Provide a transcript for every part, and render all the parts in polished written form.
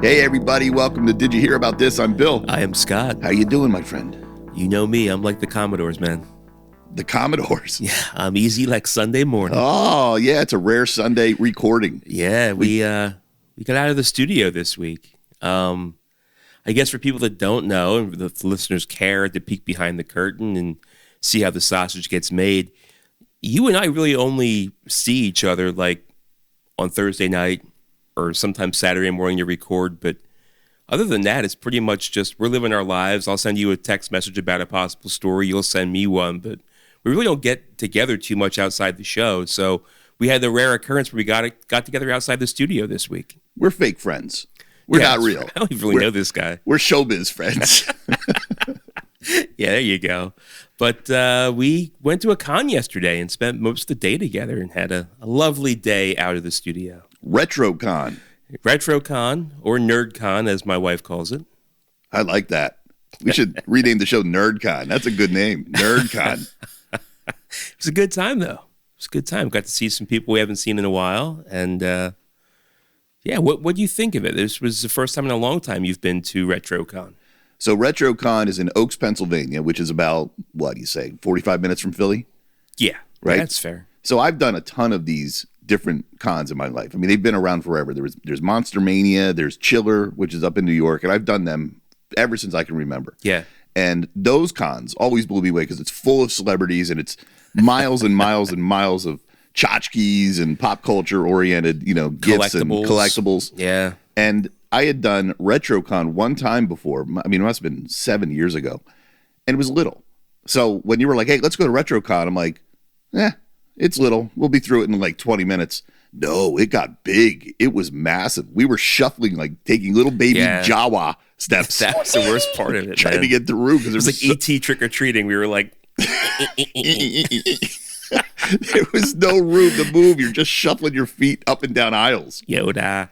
Hey everybody, welcome to Did You Hear About This? I'm Bill. I am Scott. How you doing, my friend? You know me, I'm like the Commodores, man. The Commodores? Yeah, I'm easy like Sunday morning. Oh, yeah, it's a rare Sunday recording. Yeah, we got out of the studio this week. I guess for people that don't know, and the listeners care to peek behind the curtain and see how the sausage gets made, you and I really only see each other like on Thursday night or sometimes Saturday morning to record, but other than that, it's pretty much just we're living our lives. I'll send you a text message about a possible story. You'll send me one, but we really don't get together too much outside the show. So we had the rare occurrence where we got together outside the studio this week. We're fake friends. We're not real. I don't even really know this guy. We're showbiz friends. Yeah, there you go. But we went to a con yesterday and spent most of the day together and had a lovely day out of the studio. Retrocon, or Nerdcon, as my wife calls it. I like that. We should rename the show Nerdcon. That's a good name, Nerdcon. It was a good time, though. It was a good time. Got to see some people we haven't seen in a while. And, yeah, what do you think of it? This was the first time in a long time you've been to Retrocon. So Retrocon is in Oaks, Pennsylvania, which is about, 45 minutes from Philly? Yeah, right. That's fair. So I've done a ton of these different cons in my life. I mean, they've been around forever. There's Monster Mania, there's Chiller, which is up in New York, and I've done them ever since I can remember. Yeah. And those cons always blew me away because it's full of celebrities and it's miles and miles and miles of tchotchkes and pop culture oriented, gifts and collectibles. Yeah. And I had done Retrocon one time before. I mean, it must have been 7 years ago. And it was little. So when you were like, hey, let's go to Retrocon, I'm like, it's little. We'll be through it in like 20 minutes. No, it got big. It was massive. We were shuffling, like taking little baby Jawa steps. That was the worst part of it. Trying to get through. It was like E.T. trick-or-treating. We were like... There was no room to move. You're just shuffling your feet up and down aisles. Yoda.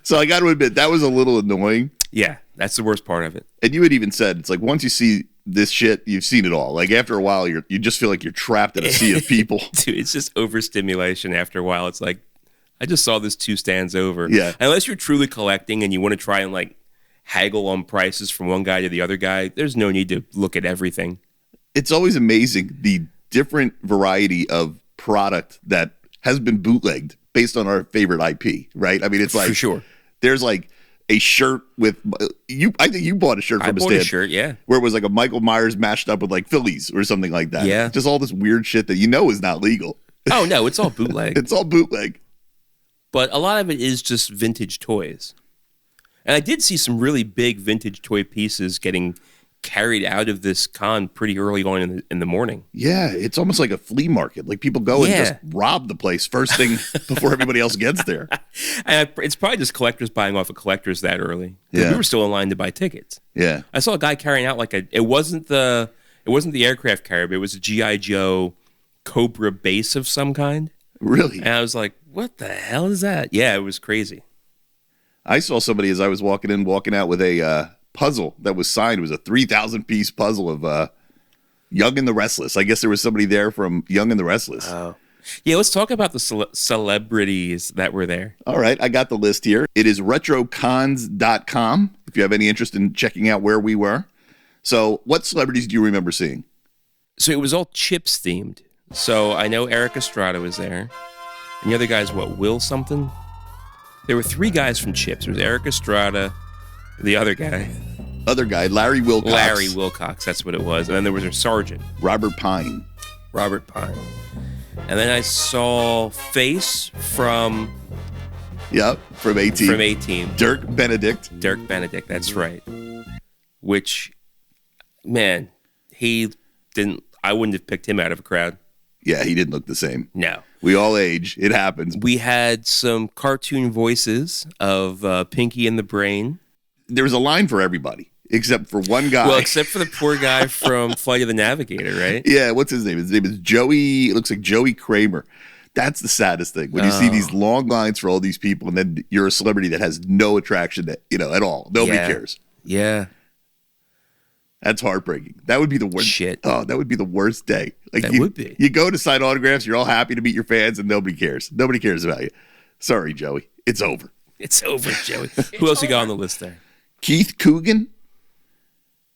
So I got to admit, that was a little annoying. Yeah, that's the worst part of it. And you had even said, it's like once you see this shit, you've seen it all. Like after a while, you just feel like you're trapped in a sea of people. Dude, it's just overstimulation after a while. It's like, I just saw this 2 stands over. Yeah. Unless you're truly collecting and you want to try and like haggle on prices from one guy to the other guy, there's no need to look at everything. It's always amazing the different variety of product that has been bootlegged based on our favorite IP, right? I mean, it's like, for sure. There's like a shirt with you. I think you bought a shirt from a stand. I bought a shirt, yeah, where it was like a Michael Myers mashed up with like Phillies or something like that. Yeah, just all this weird shit that is not legal. Oh no, it's all bootleg. It's all bootleg. But a lot of it is just vintage toys, and I did see some really big vintage toy pieces getting carried out of this con pretty early on in the morning. Yeah, it's almost like a flea market. Like people go and just rob the place first thing before everybody else gets there. And it's probably just collectors buying off of collectors that early. Yeah. We were still in line to buy tickets. Yeah. I saw a guy carrying out like it wasn't the aircraft carrier, but it was a G.I. Joe Cobra base of some kind. Really? And I was like, what the hell is that? Yeah, it was crazy. I saw somebody as I was walking out with a puzzle that was signed. It was a 3,000-piece puzzle of Young and the Restless. I guess there was somebody there from Young and the Restless. Oh. Yeah, let's talk about the celebrities that were there. All right, I got the list here. It is retrocons.com if you have any interest in checking out where we were. So what celebrities do you remember seeing? So it was all Chips themed. So I know Eric Estrada was there. And the other guy's Will something? There were 3 guys from Chips. There was Eric Estrada, the other guy, Larry Wilcox. Larry Wilcox, that's what it was. And then there was a sergeant. Robert Pine. And then I saw Face from... Yep, from A-Team. From A-Team. Dirk Benedict, that's right. Which, man, I wouldn't have picked him out of a crowd. Yeah, he didn't look the same. No. We all age. It happens. We had some cartoon voices of Pinky and the Brain. There was a line for everybody, except for one guy. Well, except for the poor guy from Flight of the Navigator, right? Yeah, what's his name? His name is Joey. It looks like Joey Kramer. That's the saddest thing. When you see these long lines for all these people, and then you're a celebrity that has no attraction, at all. Nobody cares. Yeah. That's heartbreaking. That would be the worst. Shit. Oh, that would be the worst day. Like that would be. You go to sign autographs, you're all happy to meet your fans, and nobody cares. Nobody cares about you. Sorry, Joey. It's over. It's over, Joey. Who else you got on the list there? Keith Coogan?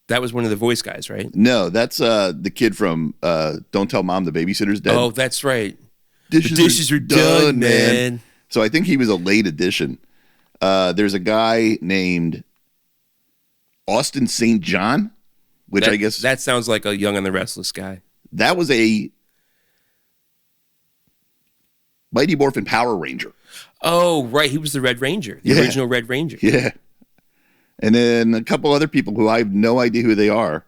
That was one of the voice guys, right? No, that's the kid from Don't Tell Mom the Babysitter's Dead. Oh, that's right. Dishes are done, man. So I think he was a late addition. There's a guy named Austin St. John, which I guess... That sounds like a Young and the Restless guy. That was a Mighty Morphin Power Ranger. Oh, right. He was the Red Ranger, the original Red Ranger. Yeah. And then a couple other people who I have no idea who they are.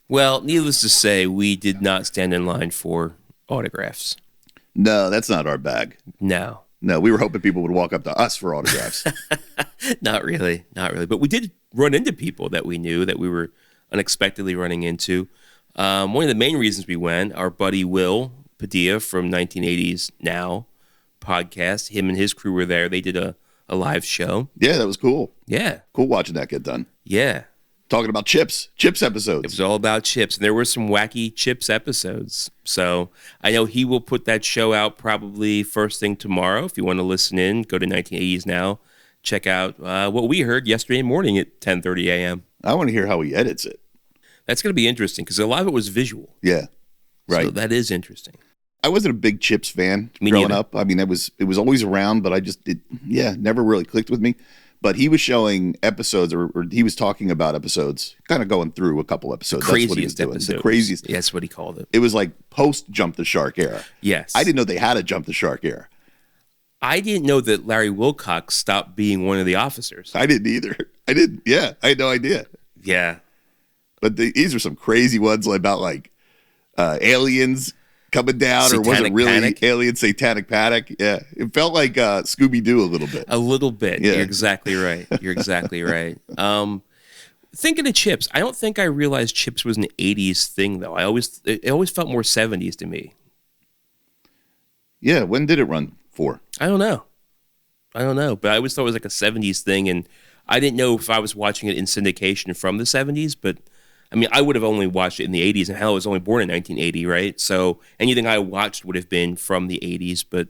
Well, needless to say, we did not stand in line for autographs. No, that's not our bag. No. No, we were hoping people would walk up to us for autographs. Not really. But we did run into people that we knew that we were unexpectedly running into. One of the main reasons we went, our buddy Will Padilla from 1980s Now podcast, him and his crew were there. They did a live show. Yeah, that was cool. Yeah. Cool watching that get done. Yeah. Talking about Chips episodes. It was all about Chips, and there were some wacky Chips episodes. So I know he will put that show out probably first thing tomorrow. If you want to listen in, go to 1980s Now. Check out what we heard yesterday morning at 10:30 a.m. I want to hear how he edits it. That's going to be interesting because a lot of it was visual. Yeah, right. So that is interesting. I wasn't a big Chips fan growing up. I mean, it was always around, but never really clicked with me. But he was showing episodes, or he was talking about episodes, kind of going through a couple episodes. The craziest That's what he was doing. episodes. The craziest. Yeah, that's what he called it. It was like post Jump the Shark era. Yes. I didn't know they had a Jump the Shark era. I didn't know that Larry Wilcox stopped being one of the officers. I didn't either. I didn't. Yeah, I had no idea. Yeah. But these are some crazy ones about like aliens coming down, Satanic or was it really Panic? alien satanic panic? Yeah, it felt like Scooby-Doo a little bit. A little bit. Yeah. You're exactly right. Thinking of Chips, I don't think I realized Chips was an 80s thing, though. It always felt more 70s to me. Yeah, when did it run for? I don't know, but I always thought it was like a 70s thing, and I didn't know if I was watching it in syndication from the 70s, but I mean, I would have only watched it in the 80s, and hell, I was only born in 1980, right? So anything I watched would have been from the 80s, but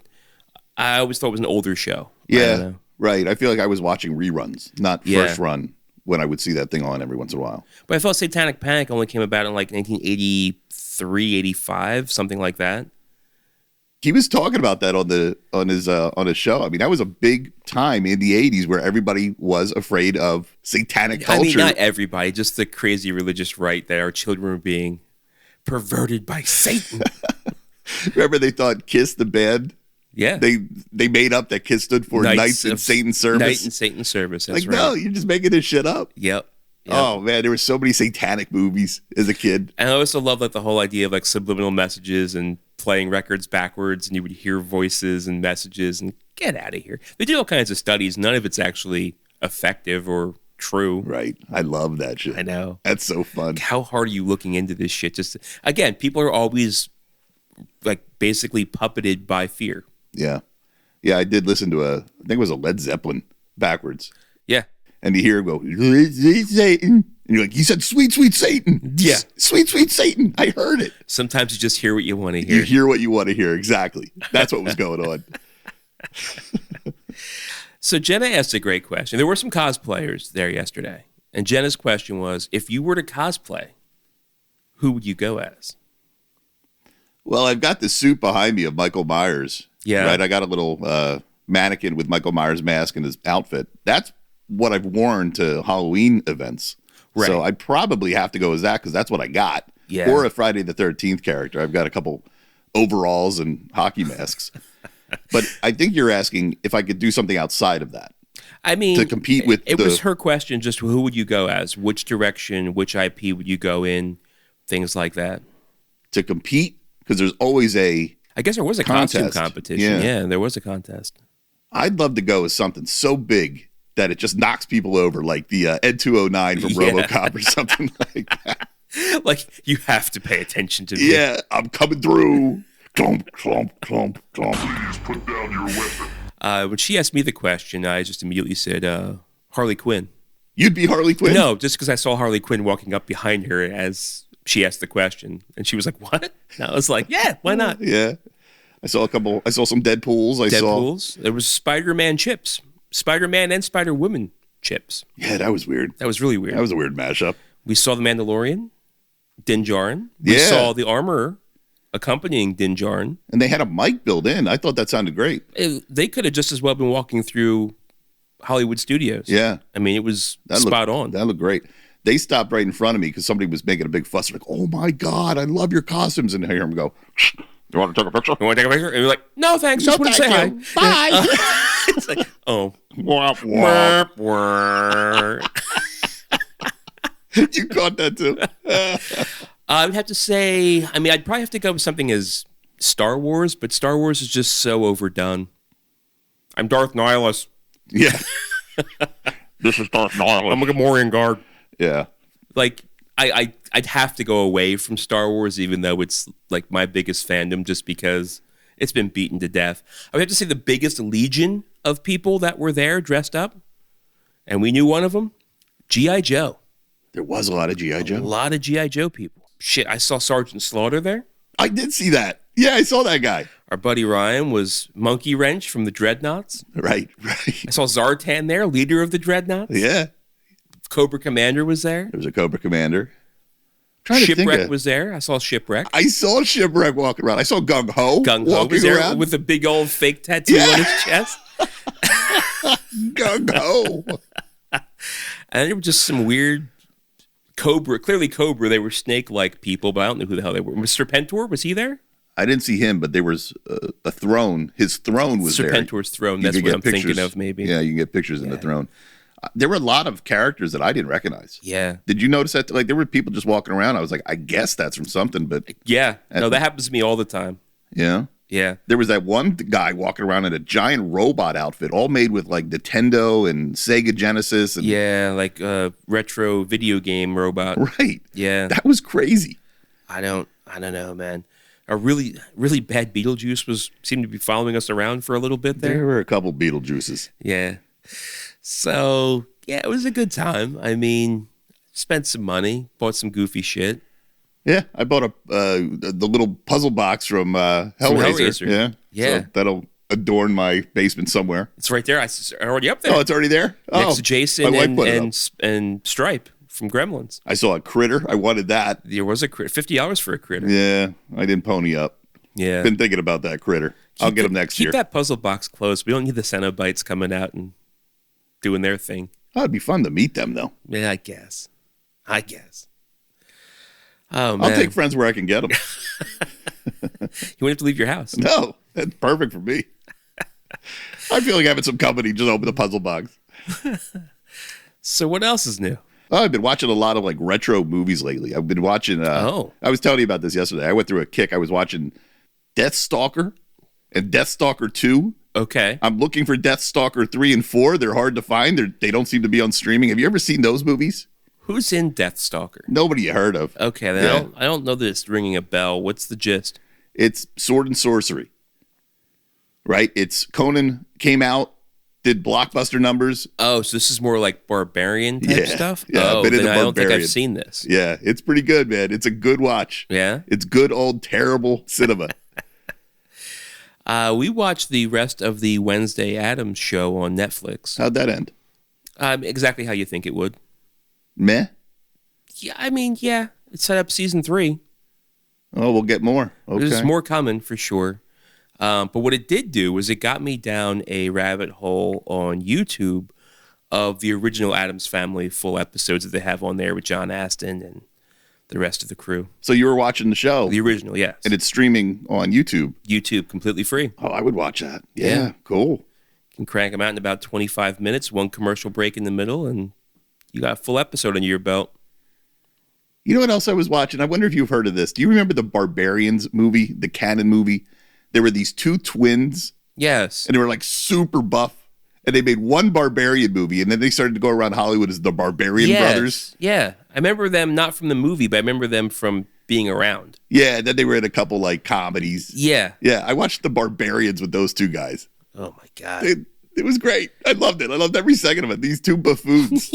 I always thought it was an older show. Yeah, right. I feel like I was watching reruns, not first run, when I would see that thing on every once in a while. But I thought Satanic Panic only came about in like 1983, 85, something like that. He was talking about that on his show. I mean, that was a big time in the 80s where everybody was afraid of satanic culture. I mean, not everybody, just the crazy religious right that our children were being perverted by Satan. Remember they thought KISS the band? Yeah. They made up that KISS stood for Knights in Satan's Service. Night in Satan's Service, that's like, right. no, you're just making this shit up. Yep. Oh, man, there were so many satanic movies as a kid. And I also love like the whole idea of like subliminal messages and playing records backwards, and you would hear voices and messages, and get out of here. They did all kinds of studies. None of it's actually effective or true. Right. I love that shit. I know. That's so fun. How hard are you looking into this shit? Just again, people are always like basically puppeted by fear. Yeah. Yeah, I did listen to I think it was a Led Zeppelin backwards. Yeah. And you hear him go, Satan. And you're like, he said, sweet, sweet Satan. Yeah. Sweet, sweet Satan. I heard it. Sometimes you just hear what you want to hear. You hear what you want to hear. Exactly. That's what was going on. So Jenna asked a great question. There were some cosplayers there yesterday. And Jenna's question was, if you were to cosplay, who would you go as? Well, I've got the suit behind me of Michael Myers. Yeah. Right. I got a little mannequin with Michael Myers mask and his outfit. That's what I've worn to Halloween events. Right. So I'd probably have to go as that because that's what I got. Yeah. Or a Friday the 13th character. I've got a couple overalls and hockey masks. But I think you're asking if I could do something outside of that. I mean, to compete with it was her question, just who would you go as? Which direction, which IP would you go in? Things like that. To compete? Because there's always I guess there was a costume competition. Yeah, there was a contest. I'd love to go as something so big that it just knocks people over, like the Ed 209 from RoboCop or something like that. Like, you have to pay attention to me. Yeah, I'm coming through. Clomp, clomp, clomp, clomp. Please put down your weapon. When she asked me the question, I just immediately said, Harley Quinn. You'd be Harley Quinn? No, just because I saw Harley Quinn walking up behind her as she asked the question. And she was like, what? And I was like, yeah, why not? Yeah. I saw some Deadpools. Deadpools. There was Spider-Man chips. Spider-Man and Spider-Woman chips. Yeah, that was weird. That was really weird. That was a weird mashup. We saw The Mandalorian, Din Djarin. We saw the Armorer accompanying Din Djarin. And they had a mic built in. I thought that sounded great. They could have just as well been walking through Hollywood studios. Yeah. I mean, it was spot on. That looked great. They stopped right in front of me because somebody was making a big fuss. Like, oh my God, I love your costumes. And I hear him go, you want to take a picture? You want to take a picture? And you're like, no, thanks. Just want to say hi. Bye. It's like, oh. Wah, wah. You caught that too. I would have to say, I mean, I'd probably have to go with something as Star Wars, but Star Wars is just so overdone. I'm Darth Nihilus. Yeah. This is Darth Nihilus. I'm a Gamorrean guard. Yeah. Like, I'd have to go away from Star Wars, even though it's like my biggest fandom, just because it's been beaten to death. I would have to say the biggest legion of people that were there dressed up, and we knew one of them, G.I. Joe. There was a lot of G.I. Joe. A lot of G.I. Joe people. Shit, I saw Sergeant Slaughter there. I did see that. Yeah, I saw that guy. Our buddy Ryan was Monkey Wrench from the Dreadnoughts. Right. I saw Zartan there, leader of the Dreadnoughts. Yeah. Cobra Commander was there. There was a Cobra Commander. Shipwreck was there. I saw Shipwreck. I saw Shipwreck walking around. I saw Gung Ho was there around with a big old fake tattoo on his chest. Gung Ho. And there were just some weird Cobra. Clearly Cobra. They were snake-like people, but I don't know who the hell they were. Was Serpentor? Was he there? I didn't see him, but there was a throne. His throne was there. Serpentor's throne. That's what I'm thinking of, maybe. Yeah, you can get pictures in the throne. There were a lot of characters that I didn't recognize. Yeah. Did you notice that? Like, there were people just walking around. I was like, I guess that's from something, but... Yeah. No, that happens to me all the time. Yeah? Yeah. There was that one guy walking around in a giant robot outfit, all made with, like, Nintendo and Sega Genesis. And... Yeah, like a retro video game robot. Right. Yeah. That was crazy. I don't know, man. A really, really bad Beetlejuice seemed to be following us around for a little bit there. There were a couple Beetlejuices. Yeah. So, yeah, it was a good time. I mean, spent some money, bought some goofy shit. Yeah, I bought the little puzzle box from Hellraiser. Yeah. Yeah. So that'll adorn my basement somewhere. It's right there. It's already up there. Oh, it's already there? Next to Jason my wife put it up. and Stripe from Gremlins. I saw a critter. I wanted that. There was a critter. $50 for a critter. Yeah, I didn't pony up. Yeah. Been thinking about that critter. I'll get him next year. Keep that puzzle box closed. We don't need the Cenobites coming out and doing their thing. Oh, it'd be fun to meet them, though. Yeah, I guess. Oh, man. I'll take friends where I can get them. You wouldn't have to leave your house. No, that's perfect for me. I feel like having some company. Just open the puzzle box. So what else is new? Oh, I've been watching a lot of like retro movies lately. I've been watching. I was telling you about this yesterday. I went through a kick. I was watching Deathstalker and Deathstalker 2. Okay. I'm looking for Deathstalker 3 and 4. They're hard to find. They don't seem to be on streaming. Have you ever seen those movies? Who's in Deathstalker? Nobody you heard of. Okay, then I don't know this ringing a bell. What's the gist? It's sword and sorcery, right? It's Conan came out, did blockbuster numbers. Oh, so this is more like barbarian type stuff? Yeah, oh, then I don't think I've seen this. Yeah, it's pretty good, man. It's a good watch. Yeah? It's good old terrible cinema. We watched the rest of the Wednesday Addams show on Netflix. How'd that end? Exactly how you think it would. Meh? Yeah, I mean, yeah. It set up season 3. Oh, we'll get more. Okay. There's more coming for sure. But what it did do was it got me down a rabbit hole on YouTube of the original Addams Family full episodes that they have on there with John Astin and the rest of the crew. So you were watching the show? The original, yes. And it's streaming on YouTube? YouTube, completely free. Oh, I would watch that. Yeah. Cool. You can crank them out in about 25 minutes, one commercial break in the middle, and you got a full episode under your belt. You know what else I was watching? I wonder if you've heard of this. Do you remember the Barbarians movie, the Cannon movie? There were these two twins. Yes. And they were like super buff. And they made one Barbarian movie. And then they started to go around Hollywood as the Barbarian Brothers. Yeah. I remember them not from the movie, but I remember them from being around. Yeah. And then they were in a couple like comedies. Yeah. Yeah. I watched the Barbarians with those two guys. Oh my God. It was great. I loved it. I loved every second of it. These two buffoons.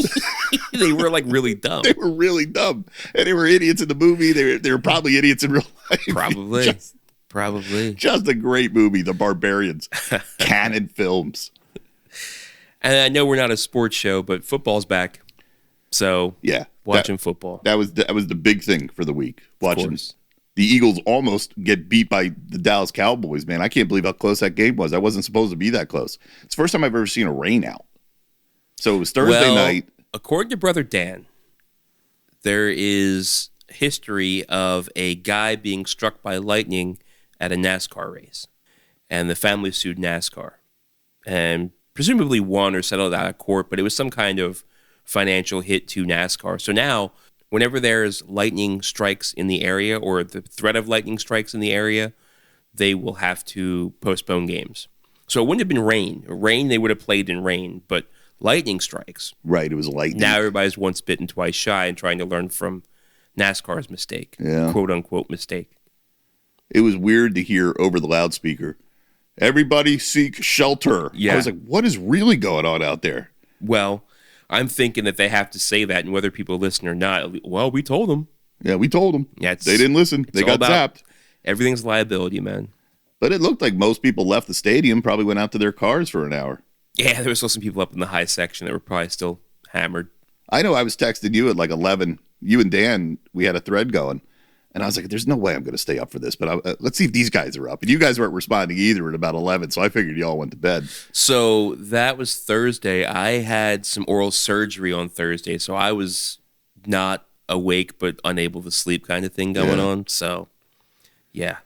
They were like really dumb. They were really dumb. And they were idiots in the movie. They were probably idiots in real life. Probably. Probably. Just a great movie, The Barbarians. Canon Films. And I know we're not a sports show, but football's back. So yeah, watching football. That was the big thing for the week. Watching the Eagles almost get beat by the Dallas Cowboys, man. I can't believe how close that game was. I wasn't supposed to be that close. It's the first time I've ever seen a rain out. So it was Thursday night. According to Brother Dan, there is history of a guy being struck by lightning at a NASCAR race. And the family sued NASCAR. And presumably won or settled out of court, but it was some kind of financial hit to NASCAR. So now, whenever there's lightning strikes in the area or the threat of lightning strikes in the area, they will have to postpone games. So it wouldn't have been rain. Rain, they would have played in rain, but lightning strikes. Right, it was lightning. Now everybody's once bitten, twice shy and trying to learn from NASCAR's mistake, quote unquote mistake. It was weird to hear over the loudspeaker, everybody seek shelter. Yeah. I was like, what is really going on out there? Well, I'm thinking that they have to say that, and whether people listen or not, well, we told them. Yeah, we told them. Yeah, they didn't listen. They got zapped. Everything's liability, man. But it looked like most people left the stadium, probably went out to their cars for an hour. Yeah, there was still some people up in the high section that were probably still hammered. I know I was texting you at like 11. You and Dan, we had a thread going. And I was like, there's no way I'm going to stay up for this. But let's see if these guys are up. And you guys weren't responding either at about 11. So I figured y'all went to bed. So that was Thursday. I had some oral surgery on Thursday. So I was not awake but unable to sleep kind of thing going on. So, yeah.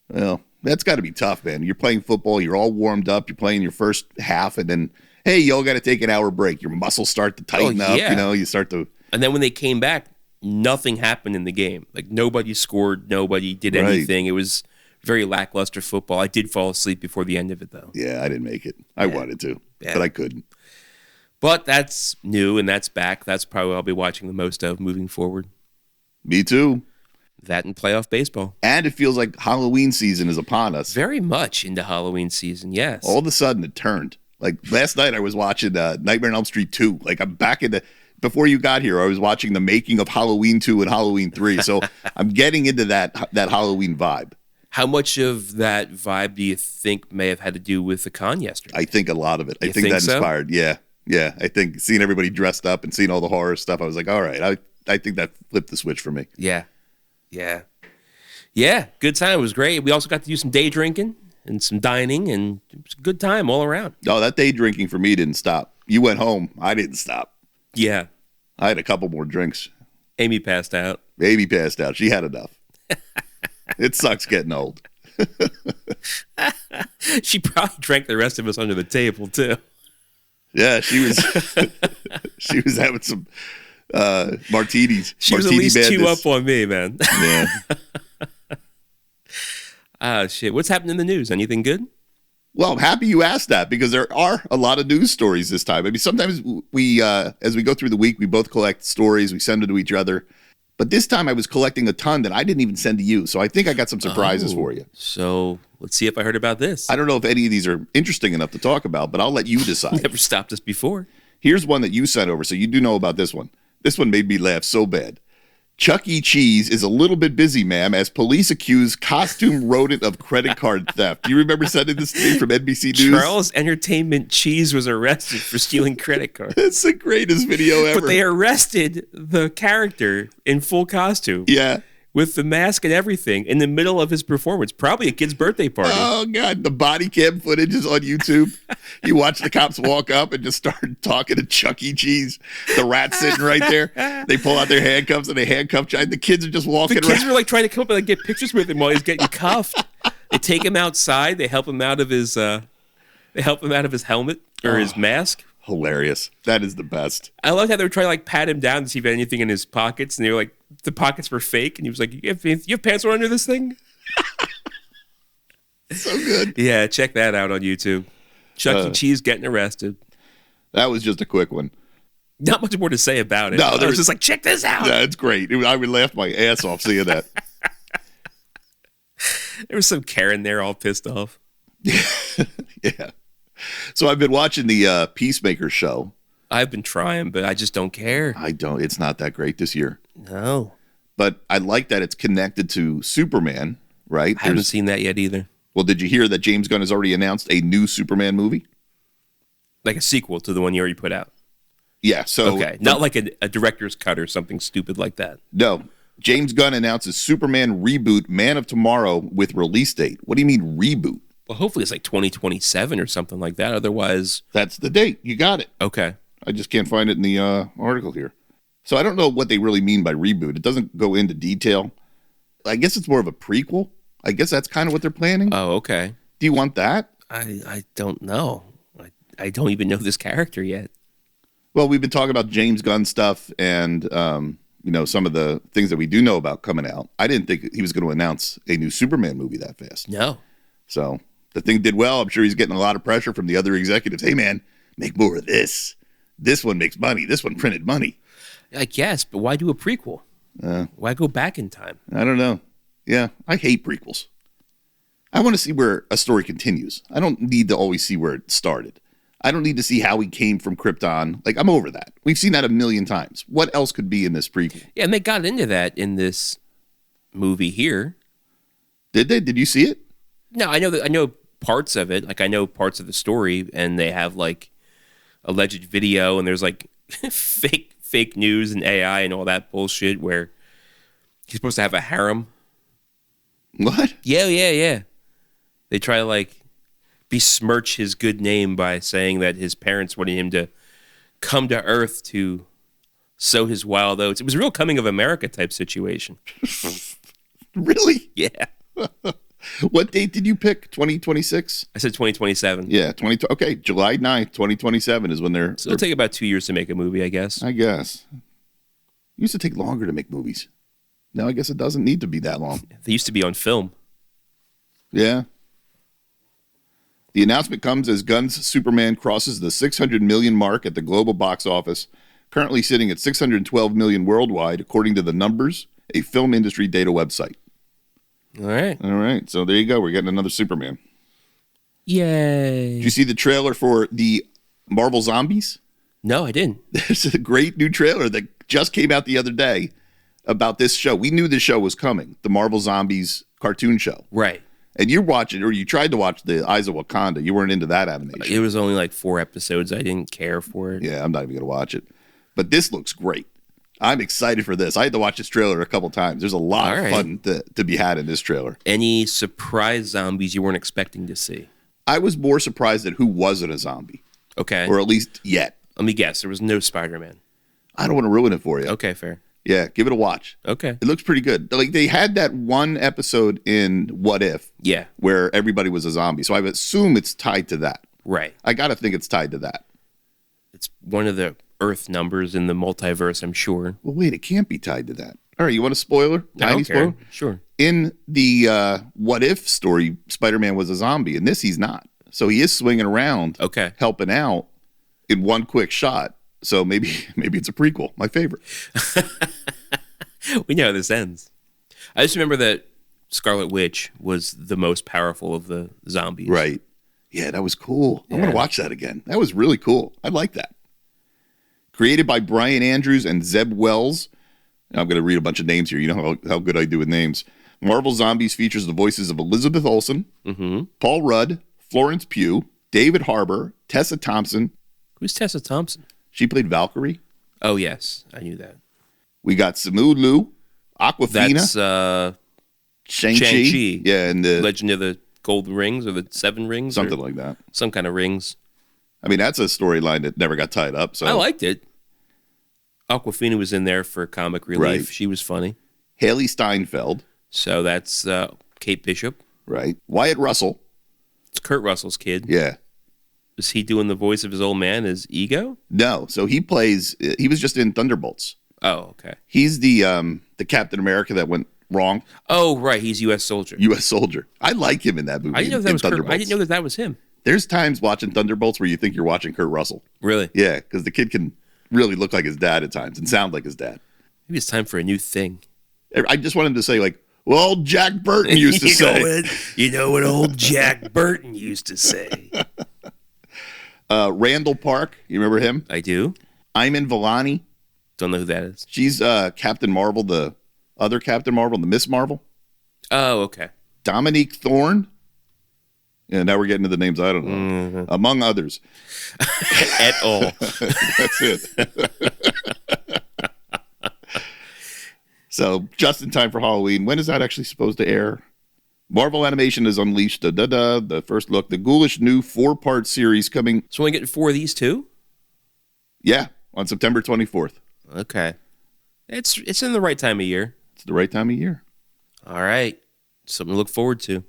Well, that's got to be tough, man. You're playing football. You're all warmed up. You're playing your first half. And then, hey, y'all got to take an hour break. Your muscles start to tighten up. You know, you start to. And then when they came back, nothing happened in the game. Like nobody scored, nobody did anything. It was very lackluster football. I did fall asleep before the end of it, though. Yeah, I didn't make it. I wanted to, but I couldn't. But that's new and that's back. That's probably what I'll be watching the most of moving forward. Me too. That and playoff baseball. And it feels like Halloween season is upon us. Very much into Halloween season, yes. All of a sudden it turned. Like last night I was watching Nightmare on Elm Street 2. Like I'm back in the... Before you got here, I was watching the making of Halloween 2 and Halloween 3. So I'm getting into that Halloween vibe. How much of that vibe do you think may have had to do with the con yesterday? I think a lot of it. I think that inspired. Yeah. Yeah. I think seeing everybody dressed up and seeing all the horror stuff, I was like, all right, I think that flipped the switch for me. Yeah. Yeah. Yeah. Good time. It was great. We also got to do some day drinking and some dining, and it was a good time all around. Oh, that day drinking for me didn't stop. You went home. I didn't stop. Yeah. I had a couple more drinks. Amy passed out. Amy passed out. She had enough. It sucks getting old. She probably drank the rest of us under the table, too. Yeah, she was having some martinis. She was at least madness. 2 up on me, man. Yeah. Shit. What's happening in the news? Anything good? Well, I'm happy you asked that because there are a lot of news stories this time. I mean, sometimes we, as we go through the week, we both collect stories. We send them to each other. But this time I was collecting a ton that I didn't even send to you. So I think I got some surprises for you. So let's see if I heard about this. I don't know if any of these are interesting enough to talk about, but I'll let you decide. Never stopped us before. Here's one that you sent over, so you do know about this one. This one made me laugh so bad. Chuck E. Cheese is a little bit busy, ma'am, as police accuse costume rodent of credit card theft. Do you remember sending this to me from NBC News? Charles Entertainment Cheese was arrested for stealing credit cards. It's the greatest video ever. But they arrested the character in full costume. Yeah. With the mask and everything in the middle of his performance. Probably a kid's birthday party. Oh, God. The body cam footage is on YouTube. You watch the cops walk up and just start talking to Chuck E. Cheese. The rat's sitting right there. They pull out their handcuffs and they handcuff Chuck. The kids are just walking around. The kids were like trying to come up and like, get pictures with him while he's getting cuffed. They take him outside. They help him out of his helmet or his mask. Hilarious. That is the best. I love how they were trying to like pat him down to see if he had anything in his pockets. And they were like, the pockets were fake. And he was like, you have pants on under this thing? So good. Yeah, check that out on YouTube. Chuck E. Cheese getting arrested. That was just a quick one. Not much more to say about it. No, I was just like, check this out. Yeah, it's great. I would laugh my ass off seeing that. There was some Karen there all pissed off. Yeah. So I've been watching the Peacemaker show. I've been trying, but I just don't care. I don't. It's not that great this year. No. But I like that it's connected to Superman, right? I haven't seen that yet either. Well, did you hear that James Gunn has already announced a new Superman movie? Like a sequel to the one you already put out. Yeah, so... Okay, not like a director's cut or something stupid like that. No. James Gunn announces Superman reboot Man of Tomorrow with release date. What do you mean reboot? Well, hopefully it's like 2027 or something like that. Otherwise... That's the date. You got it. Okay. I just can't find it in the article here. So I don't know what they really mean by reboot. It doesn't go into detail. I guess it's more of a prequel. I guess that's kind of what they're planning. Oh, okay. Do you want that? I don't know. I don't even know this character yet. Well, we've been talking about James Gunn stuff and, some of the things that we do know about coming out. I didn't think he was going to announce a new Superman movie that fast. No. So the thing did well. I'm sure he's getting a lot of pressure from the other executives. Hey, man, make more of this. This one makes money. This one printed money. I guess, but why do a prequel? Why go back in time? I don't know. Yeah, I hate prequels. I want to see where a story continues. I don't need to always see where it started. I don't need to see how he came from Krypton. Like, I'm over that. We've seen that a million times. What else could be in this prequel? Yeah, and they got into that in this movie here. Did they? Did you see it? No, I know parts of it. Like, I know parts of the story, and they have like alleged video, and there's like fake news and AI and all that bullshit where he's supposed to have a harem. What? Yeah. They try to like besmirch his good name by saying that his parents wanted him to come to Earth to sow his wild oats. It was a real coming of America type situation. Really? Yeah. What date did you pick? 2026? I said 2027. Yeah, okay, July 9th, 2027 is when they're... So it'll take about 2 years to make a movie, I guess. I guess. It used to take longer to make movies. Now I guess it doesn't need to be that long. They used to be on film. Yeah. The announcement comes as Gunn's Superman crosses the 600 million mark at the global box office, currently sitting at 612 million worldwide, according to The Numbers, a film industry data website. All right. So there you go. We're getting another Superman. Yay. Did you see the trailer for the Marvel Zombies? No, I didn't. There's a great new trailer that just came out the other day about this show. We knew this show was coming, the Marvel Zombies cartoon show. Right. And you watched it, or you tried to watch the Eyes of Wakanda. You weren't into that animation. It was only like 4 episodes. I didn't care for it. Yeah, I'm not even going to watch it. But this looks great. I'm excited for this. I had to watch this trailer a couple times. There's a lot of fun to be had in this trailer. Any surprise zombies you weren't expecting to see? I was more surprised at who wasn't a zombie. Okay. Or at least yet. Let me guess. There was no Spider-Man. I don't want to ruin it for you. Okay, fair. Yeah, give it a watch. Okay. It looks pretty good. Like, they had that one episode in What If. Yeah. Where everybody was a zombie. So I assume it's tied to that. Right. I got to think it's tied to that. It's one of the Earth numbers in the multiverse, I'm sure. Well, wait, it can't be tied to that. All right, you want a spoiler? Tiny spoiler? Sure. In the What If story, Spider-Man was a zombie. In this, he's not. So he is swinging around, helping out in one quick shot. So maybe it's a prequel. My favorite. We know how this ends. I just remember that Scarlet Witch was the most powerful of the zombies. Right. Yeah, that was cool. I want to watch that again. That was really cool. I like that. Created by Brian Andrews and Zeb Wells. I'm going to read a bunch of names here. You know how good I do with names. Marvel Zombies features the voices of Elizabeth Olsen, Paul Rudd, Florence Pugh, David Harbour, Tessa Thompson. Who's Tessa Thompson? She played Valkyrie. Oh, yes. I knew that. We got Simu Liu, Aquafina. That's Shang-Chi. Yeah, and the Legend of the Golden Rings or the Seven Rings. Something like that. Some kind of rings. I mean, that's a storyline that never got tied up. So I liked it. Aquafina was in there for comic relief. Right. She was funny. Haley Steinfeld. So that's Kate Bishop. Right. Wyatt Russell. It's Kurt Russell's kid. Yeah. Is he doing the voice of his old man as Ego? No. So he was just in Thunderbolts. Oh, okay. He's the Captain America that went wrong. Oh, right. He's U.S. Soldier. U.S. Soldier. I like him in that movie. I didn't know that was him. There's times watching Thunderbolts where you think you're watching Kurt Russell. Really? Yeah, because the kid can really look like his dad at times and sound like his dad. Maybe it's time for a new thing. I just wanted to say, like, well, old Jack Burton used to say. You know what old Jack Burton used to say. Randall Park. You remember him? I do. Iman Vellani. Don't know who that is. She's Captain Marvel, the other Captain Marvel, the Miss Marvel. Oh, okay. Dominique Thorne. Yeah, now we're getting to the names I don't know. Among others. At all. That's it. So, just in time for Halloween. When is that actually supposed to air? Marvel Animation has unleashed the first look. The ghoulish new 4-part series coming. So we get 4 of these too? Yeah, on September 24th. Okay. It's in the right time of year. It's the right time of year. All right. Something to look forward to.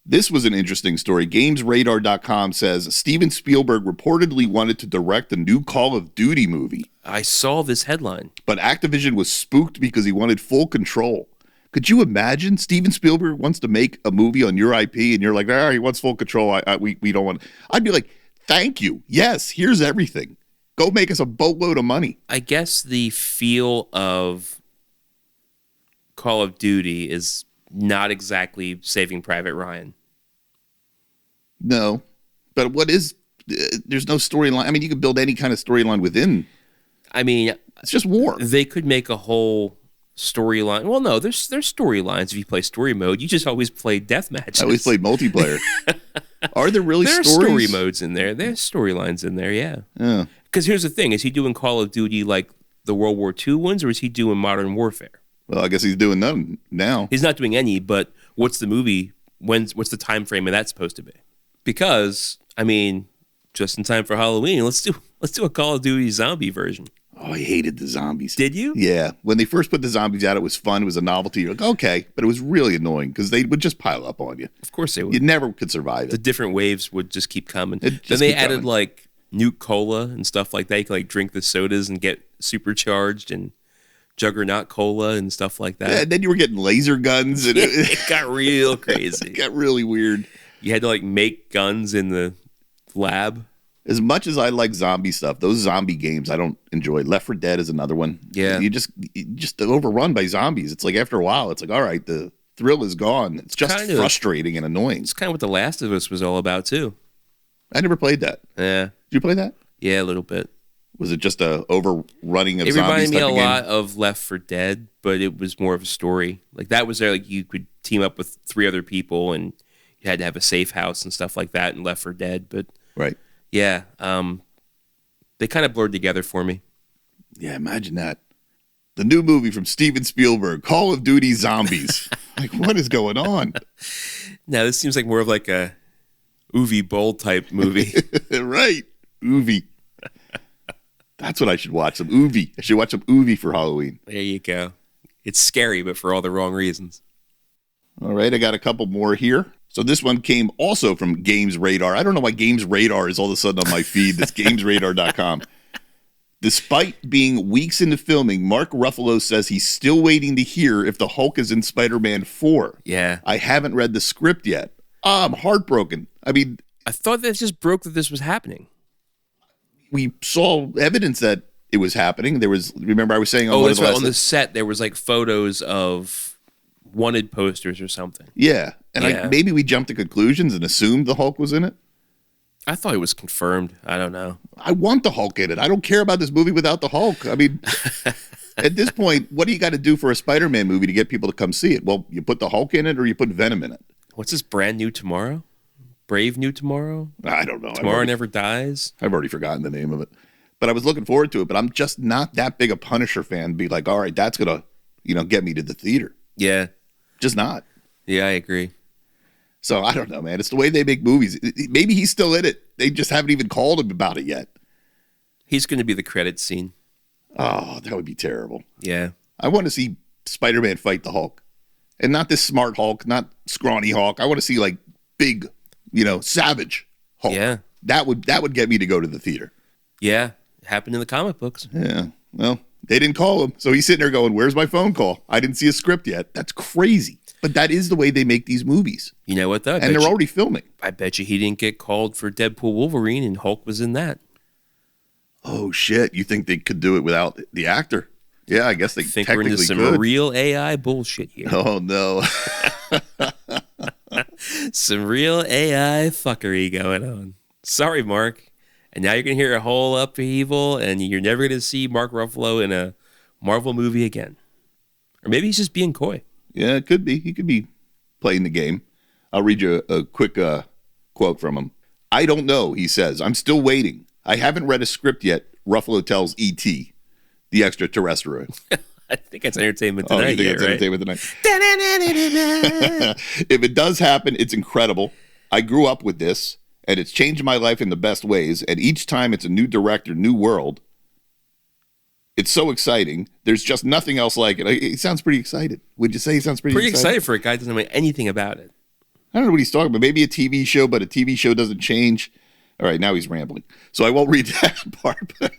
This was an interesting story. GamesRadar.com says Steven Spielberg reportedly wanted to direct a new Call of Duty movie. I saw this headline. But Activision was spooked because he wanted full control. Could you imagine Steven Spielberg wants to make a movie on your IP and you're like, he wants full control. We don't want. I'd be like, thank you. Yes, here's everything. Go make us a boatload of money. I guess the feel of Call of Duty is not exactly Saving Private Ryan. No, but what is? There's no storyline. I mean, you could build any kind of storyline within. I mean, it's just war. They could make a whole storyline. Well, no, there's storylines if you play story mode. You just always play death matches. I always played multiplayer. Are there really there stories? There are story modes in there. There's storylines in there, yeah. Yeah. Because here's the thing. Is he doing Call of Duty like the World War II ones, or is he doing Modern Warfare? Well, I guess he's doing none now. He's not doing any, but what's the movie? What's the time frame of that supposed to be? Because, I mean, just in time for Halloween, let's do a Call of Duty zombie version. Oh, I hated the zombies. Did you? Yeah. When they first put the zombies out, it was fun. It was a novelty. You're like, okay. But it was really annoying because they would just pile up on you. Of course they would. You never could survive it. The different waves would just keep coming. Then they added like Nuke Cola and stuff like that. You could like drink the sodas and get supercharged, and Juggernaut Cola and stuff like that. Yeah, and then you were getting laser guns. And it got real crazy. It got really weird. You had to like make guns in the lab. As much as I like zombie stuff, those zombie games I don't enjoy. Left 4 Dead is another one. Yeah. You just overrun by zombies. It's like after a while, it's like, all right, the thrill is gone. It's just frustrating and annoying. It's kind of what The Last of Us was all about too. I never played that. Yeah. Did you play that? Yeah, a little bit. Was it just a overrunning of zombies? It reminded me a lot game? of Left 4 Dead, but it was more of a story. Like that was there, like you could team up with 3 other people, and you had to have a safe house and stuff like that in Left 4 Dead. But right, yeah, they kind of blurred together for me. Yeah, imagine that. The new movie from Steven Spielberg, Call of Duty Zombies. Like, what is going on? Now this seems like more of like a Uwe Boll type movie. Right, Uwe. That's what I should watch, some Uwe. I should watch some Uwe for Halloween. There you go. It's scary, but for all the wrong reasons. All right, I got a couple more here. So this one came also from Games Radar. I don't know why Games Radar is all of a sudden on my feed. That's GamesRadar.com. Despite being weeks into filming, Mark Ruffalo says he's still waiting to hear if the Hulk is in Spider-Man 4. Yeah. I haven't read the script yet. I'm heartbroken. I mean, I thought that just broke that this was happening. We saw evidence that it was happening. There was, remember I was saying on that's right. On the set, there was like photos of wanted posters or something. Yeah. And maybe we jumped to conclusions and assumed the Hulk was in it. I thought it was confirmed. I don't know. I want the Hulk in it. I don't care about this movie without the Hulk. I mean, at this point, what do you got to do for a Spider-Man movie to get people to come see it? Well, you put the Hulk in it or you put Venom in it. What's this Brand New Tomorrow? Brave New Tomorrow? I don't know. Tomorrow Never Dies? I've already forgotten the name of it. But I was looking forward to it. But I'm just not that big a Punisher fan to be like, all right, that's going to, get me to the theater. Yeah. Just not. Yeah, I agree. So I don't know, man. It's the way they make movies. Maybe he's still in it. They just haven't even called him about it yet. He's going to be the credits scene. Oh, that would be terrible. Yeah. I want to see Spider-Man fight the Hulk. And not this smart Hulk, not scrawny Hulk. I want to see like big, savage Hulk. Yeah. That would get me to go to the theater. Yeah. It happened in the comic books. Yeah. Well, they didn't call him. So he's sitting there going, where's my phone call? I didn't see a script yet. That's crazy. But that is the way they make these movies. You know what, though? And they're already filming. I bet you he didn't get called for Deadpool Wolverine and Hulk was in that. Oh, shit. You think they could do it without the actor? Yeah, I guess they think technically we're into some could. real AI bullshit here. Oh, no. Some real AI fuckery going on. Sorry, Mark. And now you're going to hear a whole upheaval, and you're never going to see Mark Ruffalo in a Marvel movie again. Or maybe he's just being coy. Yeah, it could be. He could be playing the game. I'll read you a quick quote from him. "I don't know," he says. "I'm still waiting. I haven't read a script yet." Ruffalo tells E.T., the extraterrestrial. I think it's Entertainment Tonight. Oh, you think it's Entertainment Tonight? If it does happen, it's incredible. I grew up with this, and it's changed my life in the best ways. And each time it's a new director, new world. It's so exciting. There's just nothing else like it. He sounds pretty excited. Would you say he sounds pretty excited for a guy who doesn't know anything about it? I don't know what he's talking about. Maybe a TV show, but a TV show doesn't change. All right, now he's rambling. So I won't read that part, but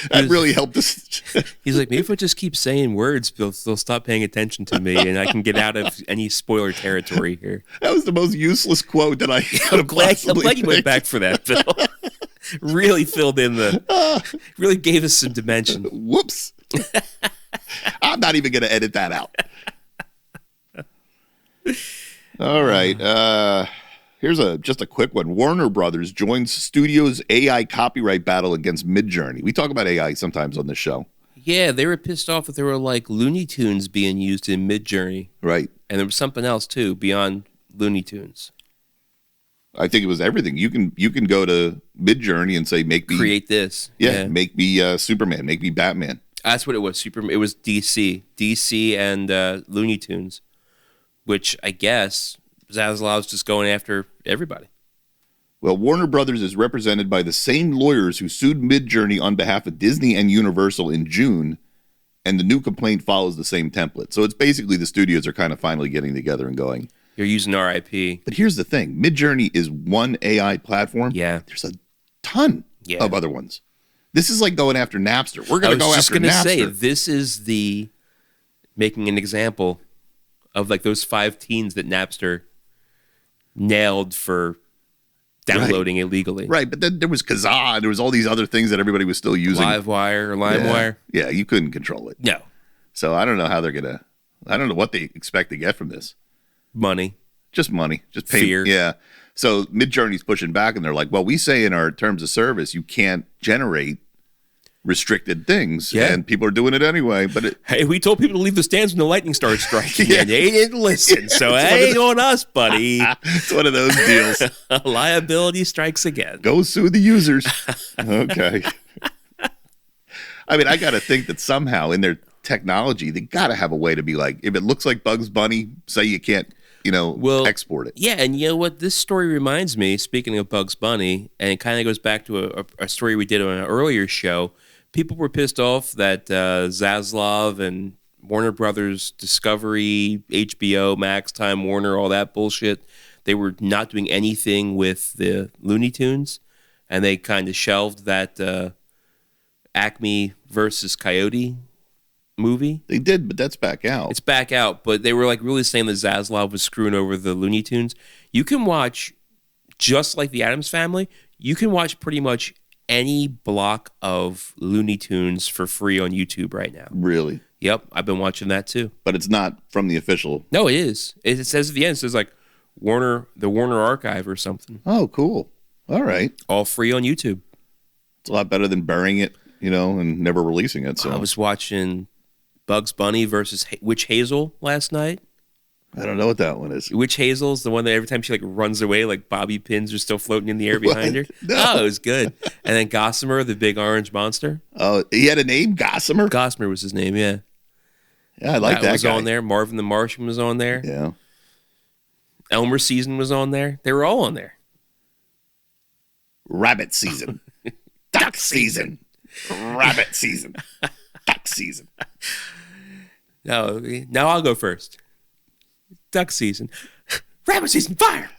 that really helped us. He's like, maybe if I just keep saying words, they'll stop paying attention to me, and I can get out of any spoiler territory here. That was the most useless quote that I could have I'm glad you went back for that, Phil. Really filled in really gave us some dimension. Whoops. I'm not even going to edit that out. All right. Here's just a quick one. Warner Brothers joins studio's AI copyright battle against Midjourney. We talk about AI sometimes on this show. Yeah, they were pissed off that there were like Looney Tunes being used in Midjourney. Right. And there was something else too beyond Looney Tunes. I think it was everything. You can go to Midjourney and say, make me create this. Yeah. Make me Superman. Make me Batman. That's what it was. Superman. It was DC and Looney Tunes, which I guess Zaslav's just going after everybody. Well, Warner Brothers is represented by the same lawyers who sued Midjourney on behalf of Disney and Universal in June, and the new complaint follows the same template. So it's basically the studios are kind of finally getting together and going, you're using our IP. But here's the thing. Midjourney is one AI platform. Yeah. There's a ton of other ones. This is like going after Napster. We're going to go after Napster. I was just going to say, this is the making an example of like those 5 teens that Napster nailed for downloading illegally. Right, but then there was Kazaa. There was all these other things that everybody was still using. Livewire or LimeWire. Yeah, you couldn't control it. No. So I don't know how they're going to, I don't know what they expect to get from this. Money. Just money. Just pay. Fear. Yeah. So Midjourney's pushing back, and they're like, well, we say in our terms of service, you can't generate restricted things, and people are doing it anyway. But hey, we told people to leave the stands when the lightning started striking, and they didn't listen. So it ain't on us, buddy. It's one of those deals. Liability strikes again. Go sue the users. Okay. I mean, I got to think that somehow in their technology, they got to have a way to be like, if it looks like Bugs Bunny, say you can't, export it. Yeah, and you know what? This story reminds me, speaking of Bugs Bunny, and it kind of goes back to a story we did on an earlier show. People were pissed off that Zaslav and Warner Brothers, Discovery, HBO, Max, Time Warner, all that bullshit, they were not doing anything with the Looney Tunes, and they kind of shelved that Acme versus Coyote movie. They did, but that's back out. It's back out, but they were like really saying that Zaslav was screwing over the Looney Tunes. You can watch, just like the Addams Family, you can watch pretty much any block of Looney Tunes for free on YouTube right now. Really? Yep, I've been watching that too. But it's not from the official. No, it is. It says at the end, it says like the Warner Archive or something. Oh, cool. All right. All free on YouTube. It's a lot better than burying it, and never releasing it. So I was watching Bugs Bunny versus Witch Hazel last night. I don't know what that one is. Witch Hazel's the one that every time she like runs away, like bobby pins are still floating in the air behind her. No. Oh, it was good. And then Gossamer, the big orange monster. Oh, he had a name, Gossamer? Gossamer was his name, yeah. Yeah, I like that was guy. On there. Marvin the Martian was on there. Yeah. Elmer Season was on there. They were all on there. Rabbit season. Duck season. Rabbit season. Duck season. No, now I'll go first. Duck season. Rabbit season, fire!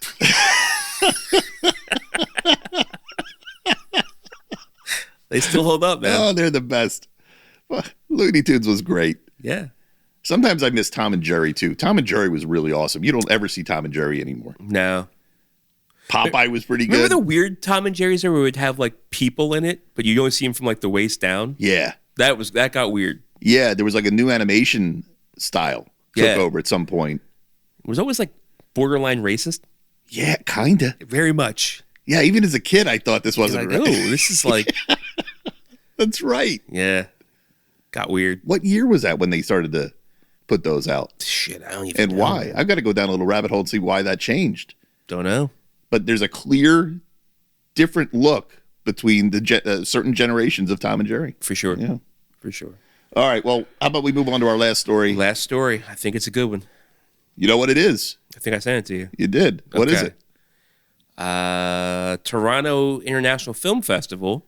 They still hold up, man. Oh, they're the best. Well, Looney Tunes was great. Yeah. Sometimes I miss Tom and Jerry, too. Tom and Jerry was really awesome. You don't ever see Tom and Jerry anymore. No. Popeye was pretty good. Remember the weird Tom and Jerry's where it would have, like, people in it, but you only see them from, like, the waist down? Yeah. That got weird. Yeah, there was, like, a new animation style took over at some point. It was always, like, borderline racist. Yeah, kind of. Very much. Yeah, even as a kid, I thought this wasn't like, right. Oh, this is like... That's right. Yeah. Got weird. What year was that when they started to put those out. Shit, I don't even And know. why? I've got to go down a little rabbit hole and see why that changed. Don't know. But there's a clear, different look between the certain generations of Tom and Jerry. For sure. Yeah. For sure. All right. Well, how about we move on to our last story? Last story. I think it's a good one. You know what it is? I think I sent it to you. You did. What is it? Toronto International Film Festival.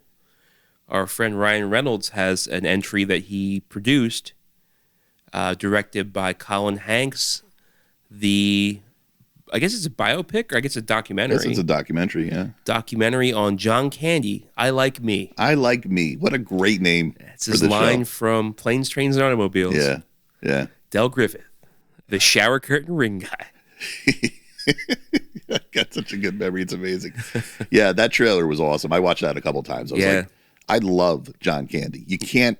Our friend Ryan Reynolds has an entry that he produced, directed by Colin Hanks. I guess it's a biopic, or I guess a documentary. Yes, it's a documentary, yeah. Documentary on John Candy, I Like Me. I Like Me. What a great name. It's his line from Planes, Trains, and Automobiles. Yeah, yeah. Del Griffith, the shower curtain ring guy. I got such a good memory. It's amazing. Yeah, that trailer was awesome. I watched that a couple times. I was like, I love John Candy. You can't,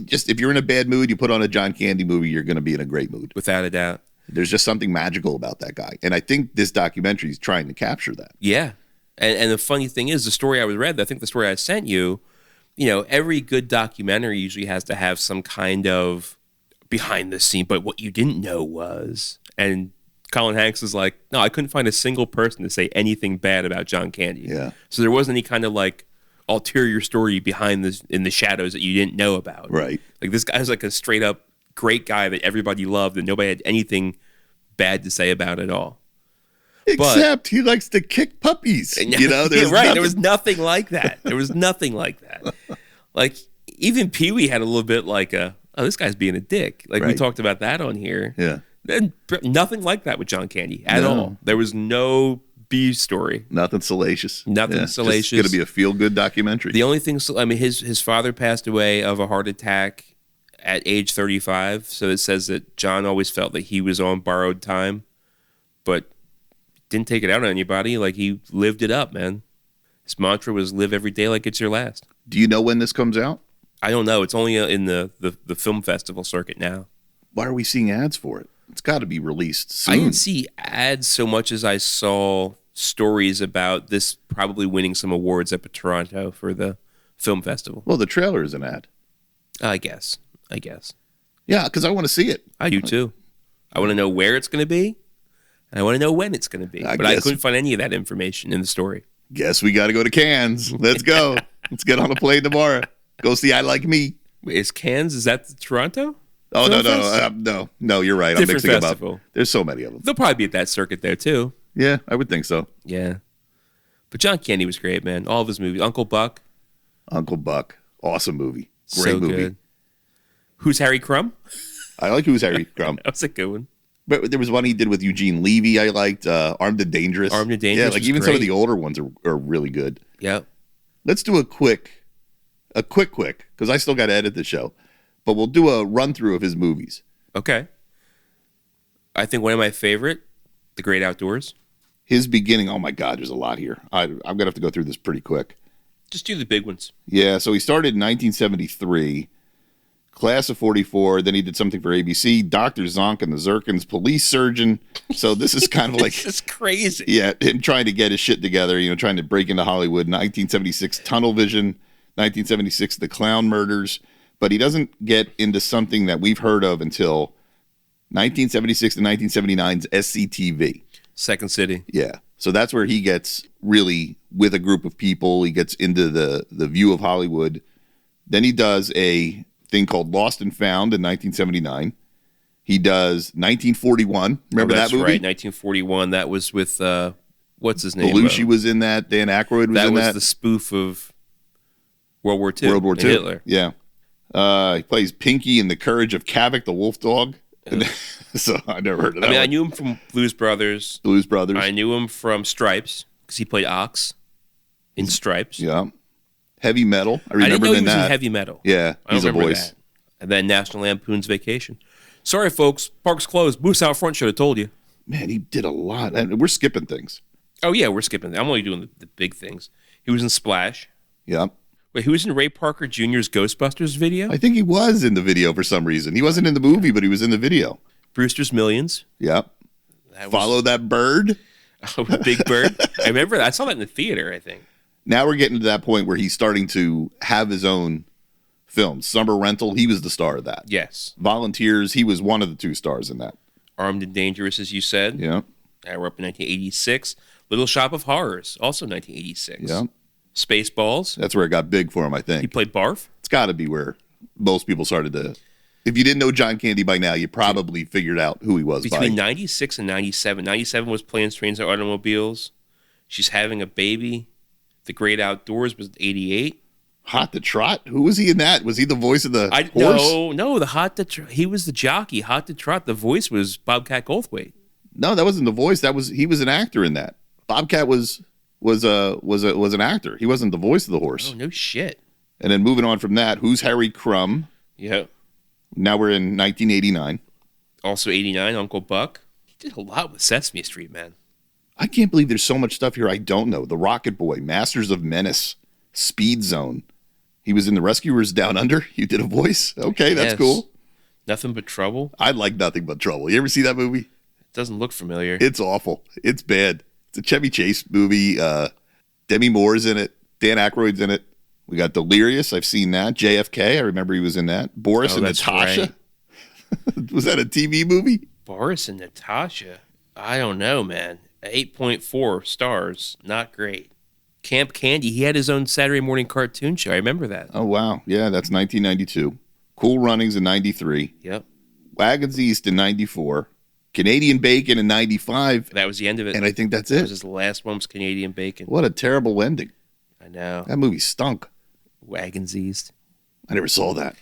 just if you're in a bad mood, you put on a John Candy movie, you're going to be in a great mood. Without a doubt. There's just something magical about that guy. And I think this documentary is trying to capture that. Yeah. And the funny thing is, the story I read, I think the story I sent you, every good documentary usually has to have some kind of behind the scene, but what you didn't know was, and Colin Hanks is like, no, I couldn't find a single person to say anything bad about John Candy. Yeah. So there wasn't any kind of like ulterior story behind this in the shadows that you didn't know about. Right. Like this guy's like a straight up great guy that everybody loved and nobody had anything bad to say about at all. Except he likes to kick puppies. There's right. There was nothing like that. There was nothing like that. Like even Pee-wee had a little bit like this guy's being a dick. Like we talked about that on here. Yeah. And nothing like that with John Candy at all. There was no B story. Nothing salacious. Nothing salacious. It's going to be a feel-good documentary. The only thing, his father passed away of a heart attack at age 35. So it says that John always felt that he was on borrowed time, but didn't take it out on anybody. Like he lived it up, man. His mantra was live every day like it's your last. Do you know when this comes out? I don't know. It's only in the film festival circuit now. Why are we seeing ads for it? It's got to be released soon. I didn't see ads so much as I saw stories about this probably winning some awards up at Toronto for the film festival. Well, the trailer is an ad. I guess. Yeah, because I want to see it. I do too. I want to know where it's going to be, and I want to know when it's going to be. But I couldn't find any of that information in the story. Guess we got to go to Cannes. Let's go. Let's get on a plane tomorrow. Go see I Like Me. Wait, is Cannes? Is that Toronto? Oh, no, you're right. Different I'm mixing festival. them up. There's so many of them. They'll probably be at that circuit there too. Yeah, I would think so. Yeah. But John Candy was great, man. All of his movies. Uncle Buck. Awesome movie. Great movie. Good. Who's Harry Crumb? I like Who's Harry Crumb. That was a good one. But there was one he did with Eugene Levy I liked. Armed and Dangerous. Armed and Dangerous. Yeah, like even some of the older ones are really good. Yep. Let's do a quick, because I still got to edit the show. But we'll do a run through of his movies. Okay. I think one of my favorite, The Great Outdoors. His beginning, oh my God, there's a lot here. I'm going to have to go through this pretty quick. Just do the big ones. Yeah, so he started in 1973, Class of 44, then he did something for ABC, Dr. Zonk and the Zirkins, Police Surgeon. So this is kind of like... This is crazy. Yeah, him trying to get his shit together, trying to break into Hollywood. 1976, Tunnel Vision. 1976, The Clown Murders. But he doesn't get into something that we've heard of until 1976 to 1979's SCTV. Second City. Yeah. So that's where he gets really with a group of people. He gets into the view of Hollywood. Then he does a thing called Lost and Found in 1979. He does 1941. Remember that movie? Right, 1941. That was with, what's his name? Belushi was in that. Dan Aykroyd was in that. That was the spoof of World War II. World War II. Hitler. Yeah. He plays Pinky in The Courage of Cavik, the Wolf Dog. So I never heard of that. I knew him from Blues Brothers. I knew him from Stripes because he played Ox in Stripes. Yeah. Heavy Metal. I remember didn't know he was that. in Heavy Metal. Yeah, he's a voice. That. And then National Lampoon's Vacation. Sorry, folks. Park's closed. Moose Out Front should have told you. Man, he did a lot. And we're skipping things. Oh, yeah, we're skipping. I'm only doing the big things. He was in Splash. Yeah. Wait, who was in Ray Parker Jr.'s Ghostbusters video? I think he was in the video for some reason. He wasn't in the movie, but he was in the video. Brewster's Millions. Yep. Follow That Bird. Oh, Big Bird. I remember that. I saw that in the theater, I think. Now we're getting to that point where he's starting to have his own films. Summer Rental, he was the star of that. Yes. Volunteers, he was one of the 2 stars in that. Armed and Dangerous, as you said. Yeah. We're up in 1986. Little Shop of Horrors, also 1986. Yeah. Spaceballs. That's where it got big for him, I He think. played Barf. It's got to be where most people started to... If you didn't know John Candy by now, you probably figured out who he was. Between 96 and 97. 97 was Planes, Trains, and Automobiles. She's Having a Baby. The Great Outdoors was 88. Hot to Trot? Who was he in that? Was he the voice of the horse? No, the Hot to Trot. He was the jockey. Hot to Trot. The voice was Bobcat Goldthwait. No, that wasn't the voice. He was an actor in that. Bobcat was an actor. He wasn't the voice of the horse. Oh, no shit. And then moving on from that, Who's Harry Crumb? Yeah. Now we're in 1989. Also 89, Uncle Buck. He did a lot with Sesame Street, man. I can't believe there's so much stuff here I don't know. The Rocket Boy, Masters of Menace, Speed Zone. He was in The Rescuers Down Under. You did a voice? Okay, that's Yes. cool. Nothing But Trouble. I like Nothing But Trouble. You ever see that movie? It doesn't look familiar. It's awful. It's bad. It's a Chevy Chase movie. Demi Moore's in it. Dan Aykroyd's in it. We got Delirious. I've seen that. JFK. I remember he was in that. Boris and that's Natasha. Right. Was that a TV movie? Boris and Natasha. I don't know, man. 8.4 stars. Not great. Camp Candy. He had his own Saturday morning cartoon show. I remember that. Oh, wow. Yeah, that's 1992. Cool Runnings in 93. Yep. Wagons East in 94. Canadian Bacon in 95. That was the end of it. And I think that's That it. was his last one was Canadian Bacon. What a terrible ending. I know. That movie stunk. Wagons East. I never saw that.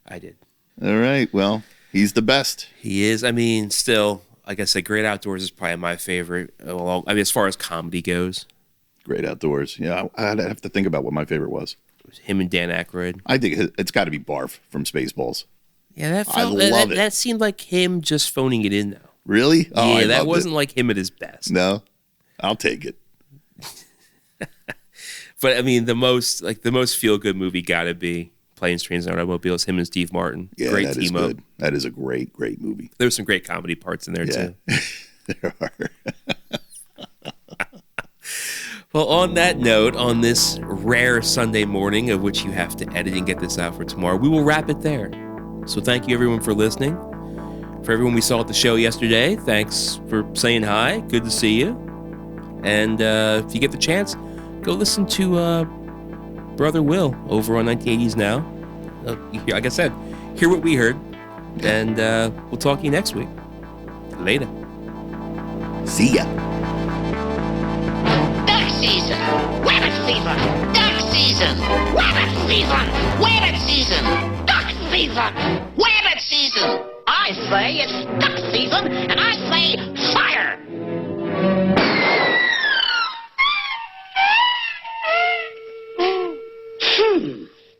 I did. All right. Well, he's the best. He is. I mean, still, like I said, Great Outdoors is probably my favorite. I mean, as far as comedy goes. Great Outdoors. Yeah, I'd have to think about what my favorite was. It was him and Dan Aykroyd. I think it's got to be Barf from Spaceballs. Yeah, that I love it. That seemed like him just phoning it in, though. Really? Oh, Yeah, that wasn't like him at his best. No, I'll take it. But I mean, the most feel good movie got to be Planes, Trains, and Automobiles. Him and Steve Martin. Yeah, great that team is up. good. That is a great movie. There were some great comedy parts in there too. There are. Well, on that note, on this rare Sunday morning, of which you have to edit and get this out for tomorrow, we will wrap it there. So thank you, everyone, for listening. For everyone we saw at the show yesterday, thanks for saying hi. Good to see you. And if you get the chance, go listen to Brother Will over on 1980s Now. Like I said, hear what we heard. And we'll talk to you next week. Later. See ya. Duck season! Rabbit fever! Duck season! Rabbit fever! Rabbit season! Duck fever! Rabbit season! I say it's duck season, and I say fire!